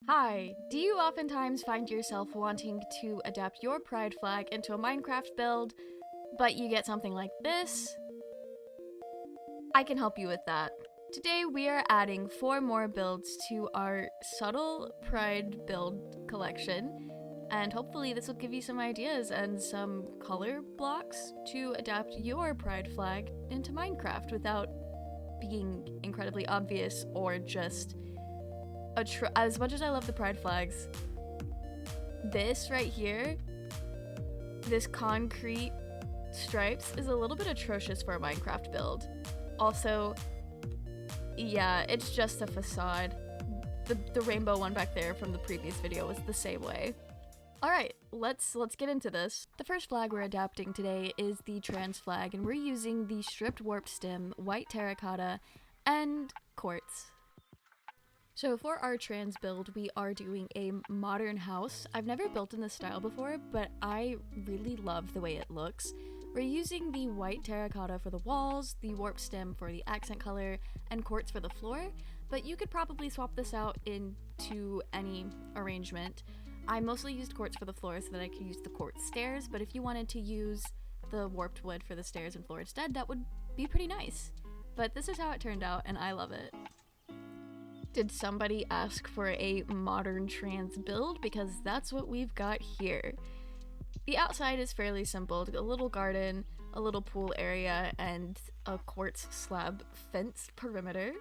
Hi, do you oftentimes find yourself wanting to adapt your pride flag into a Minecraft build, but you get something like this? I can help you with that. Today we are adding 4 more builds to our subtle pride build collection, and hopefully this will give you some ideas and some color blocks to adapt your pride flag into Minecraft without being incredibly obvious or just as much as I love the pride flags, this right here, this concrete stripes is a little bit atrocious for a Minecraft build. Also, yeah, it's just a facade. The rainbow one back there from the previous video was the same way. Alright, let's get into this. The first flag we're adapting today is the trans flag, and we're using the stripped warped stem, white terracotta, and quartz. So for our trans build, we are doing a modern house. I've never built in this style before, but I really love the way it looks. We're using the white terracotta for the walls, the warp stem for the accent color, and quartz for the floor, but you could probably swap this out into any arrangement. I mostly used quartz for the floor so that I could use the quartz stairs, but if you wanted to use the warped wood for the stairs and floor instead, that would be pretty nice. But this is how it turned out, and I love it. Did somebody ask for a modern trans build? Because that's what we've got here. The outside is fairly simple, a little garden, a little pool area, and a quartz slab fence perimeter.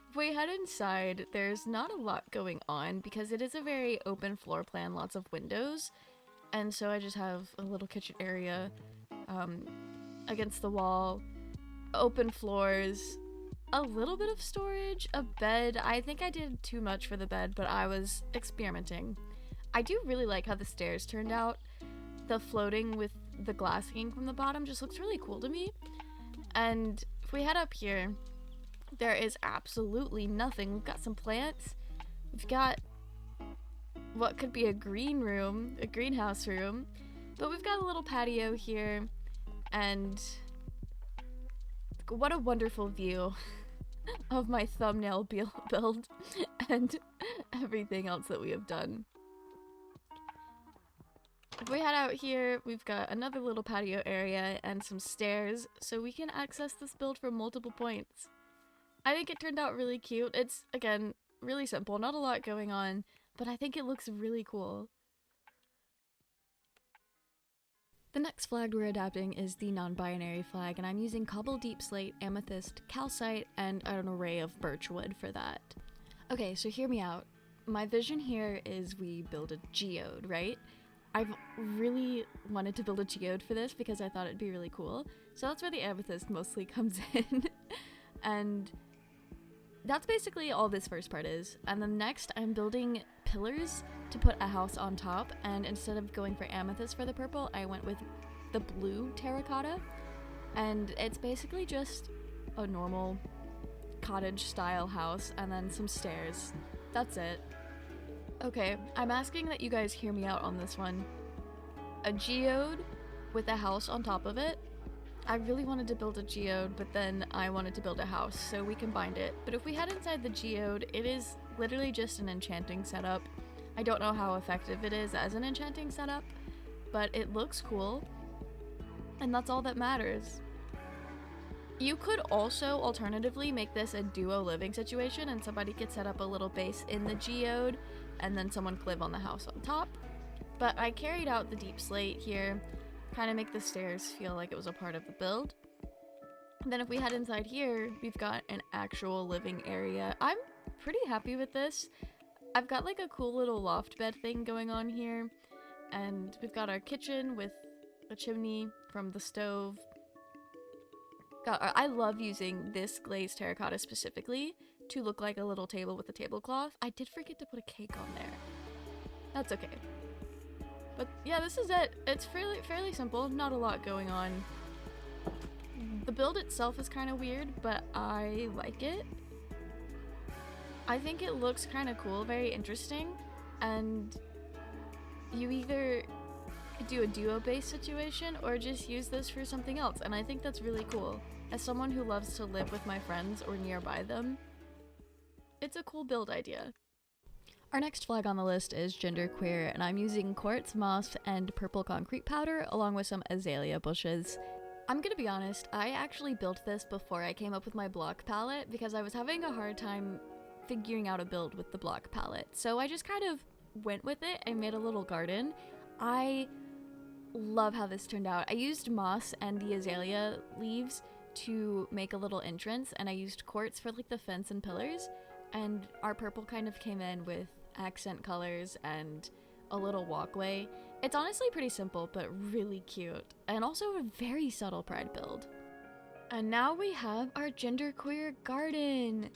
If we head inside, there's not a lot going on because it is a very open floor plan, lots of windows, and so I just have a little kitchen area against the wall, open floors, a little bit of storage, a bed. I think I did too much for the bed, but I was experimenting. I do really like how the stairs turned out. The floating with the glass hanging from the bottom just looks really cool to me. And if we head up here, there is absolutely nothing. We've got some plants. We've got what could be a green room, a greenhouse room, but we've got a little patio here, and what a wonderful view of my thumbnail build and everything else that we have done. If we head out here, we've got another little patio area and some stairs, so we can access this build from multiple points. I think it turned out really cute. It's, again, really simple, not a lot going on, but I think it looks really cool. The next flag we're adapting is the non-binary flag, and I'm using cobble deep slate, amethyst, calcite, and an array of birch wood for that. Okay, so hear me out. My vision here is we build a geode, right? I've really wanted to build a geode for this because I thought it'd be really cool, so that's where the amethyst mostly comes in. And that's basically all this first part is. And then next, I'm building pillars to put a house on top, and instead of going for amethyst for the purple, I went with the blue terracotta, and it's basically just a normal cottage style house and then some stairs. That's it. Okay, I'm asking that you guys hear me out on this one. A geode with a house on top of it. I really wanted to build a geode, but then I wanted to build a house, so we combined it. But if we head inside the geode, it is literally just an enchanting setup. I don't know how effective it is as an enchanting setup, but it looks cool, and that's all that matters. You could also alternatively make this a duo living situation, and somebody could set up a little base in the geode, and then someone could live on the house on top. But I carried out the deep slate here, kind of make the stairs feel like it was a part of the build. And then if we head inside here, we've got an actual living area. I'm pretty happy with this. I've got like a cool little loft bed thing going on here, and we've got our kitchen with a chimney from the stove. I love using this glazed terracotta specifically to look like a little table with a tablecloth. I did forget to put a cake on there. That's okay. But yeah, this is it. It's fairly simple, not a lot going on. The build itself is kind of weird, but I like it. I think it looks kind of cool, very interesting, and you either do a duo-based situation or just use this for something else, and I think that's really cool. As someone who loves to live with my friends or nearby them, it's a cool build idea. Our next flag on the list is genderqueer, and I'm using quartz moss and purple concrete powder along with some azalea bushes. I'm gonna be honest, I actually built this before I came up with my block palette because I was having a hard time figuring out a build with the block palette. So I just kind of went with it and made a little garden. I love how this turned out. I used moss and the azalea leaves to make a little entrance, and I used quartz for like the fence and pillars, and our purple kind of came in with accent colors and a little walkway. It's honestly pretty simple but really cute, and also a very subtle pride build. And now we have our genderqueer garden.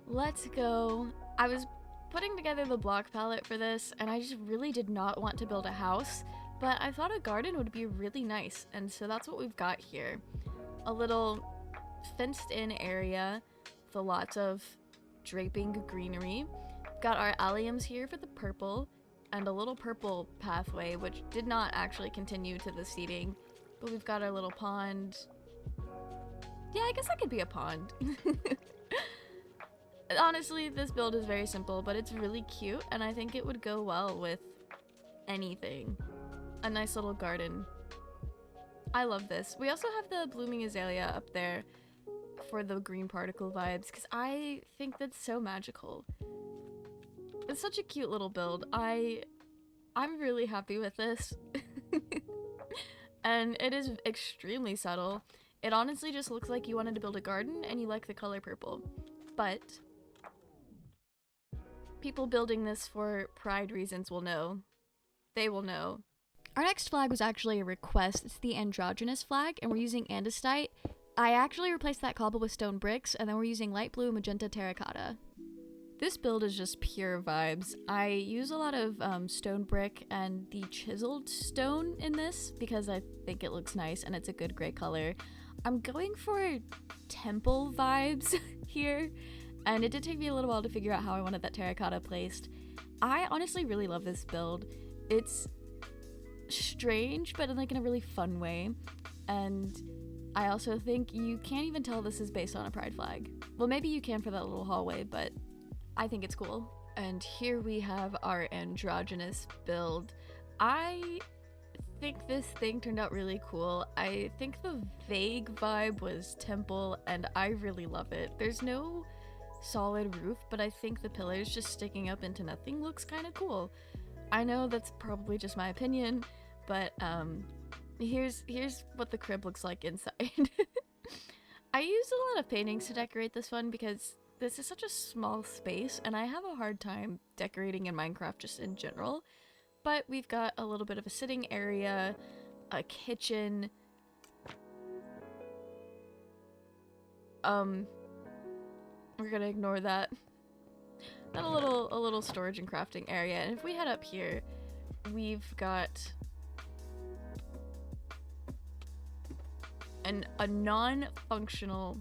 Let's go. I was putting together the block palette for this, and I just really did not want to build a house, but I thought a garden would be really nice, and so that's what we've got here. A little fenced in area with lots of draping greenery. Got our alliums here for the purple, and a little purple pathway, which did not actually continue to the seating, but we've got our little pond. Yeah, I guess that could be a pond. Honestly, this build is very simple, but it's really cute, and I think it would go well with anything. A nice little garden. I love this. We also have the blooming azalea up there for the green particle vibes, because I think that's so magical. It's such a cute little build. I'm really happy with this. And it is extremely subtle. It honestly just looks like you wanted to build a garden and you like the color purple. But people building this for pride reasons will know. They will know. Our next flag was actually a request. It's the Androgynous Flag, and we're using andesite. I actually replaced that cobble with stone bricks, and then we're using light blue magenta terracotta. This build is just pure vibes. I use a lot of stone brick and the chiseled stone in this because I think it looks nice and it's a good gray color. I'm going for temple vibes here, and it did take me a little while to figure out how I wanted that terracotta placed. I honestly really love this build. It's strange, but in a really fun way, and I also think you can't even tell this is based on a pride flag. Well, maybe you can for that little hallway, but I think it's cool. And here we have our androgynous build. I think this thing turned out really cool. I think the vague vibe was temple, and I really love it. There's no solid roof, but I think the pillars just sticking up into nothing looks kind of cool. I know that's probably just my opinion, but here's what the crib looks like inside. I used a lot of paintings to decorate this one because this is such a small space, and I have a hard time decorating in Minecraft just in general. But we've got a little bit of a sitting area, a kitchen, we're gonna ignore that. Then a little storage and crafting area. And if we head up here, we've got a non-functional.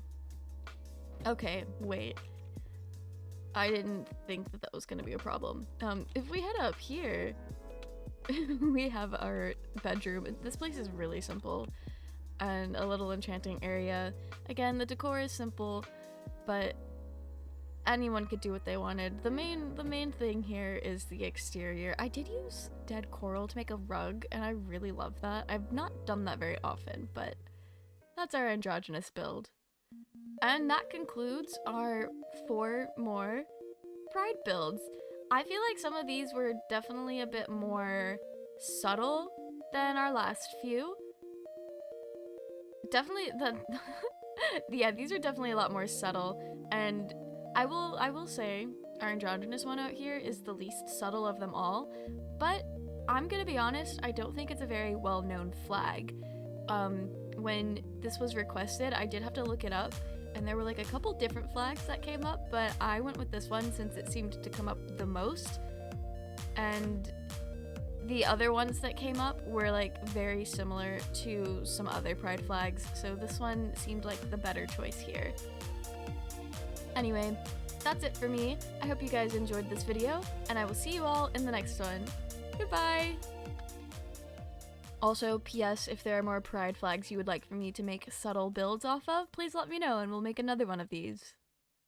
Okay, wait. I didn't think that was gonna be a problem. If we head up here, we have our bedroom. This place is really simple, and a little enchanting area. Again, the decor is simple, but anyone could do what they wanted. The main thing here is the exterior. I did use dead coral to make a rug, and I really love that. I've not done that very often, but that's our androgynous build. And that concludes our 4 more pride builds. I feel like some of these were definitely a bit more subtle than our last few. Definitely yeah, these are definitely a lot more subtle, and I will say our androgynous one out here is the least subtle of them all, but I'm gonna be honest, I don't think it's a very well-known flag. When this was requested, I did have to look it up, and there were a couple different flags that came up, but I went with this one since it seemed to come up the most, and the other ones that came up were very similar to some other pride flags, so this one seemed like the better choice here. Anyway, that's it for me. I hope you guys enjoyed this video, and I will see you all in the next one. Goodbye! Also, PS, if there are more pride flags you would like for me to make subtle builds off of, please let me know and we'll make another one of these.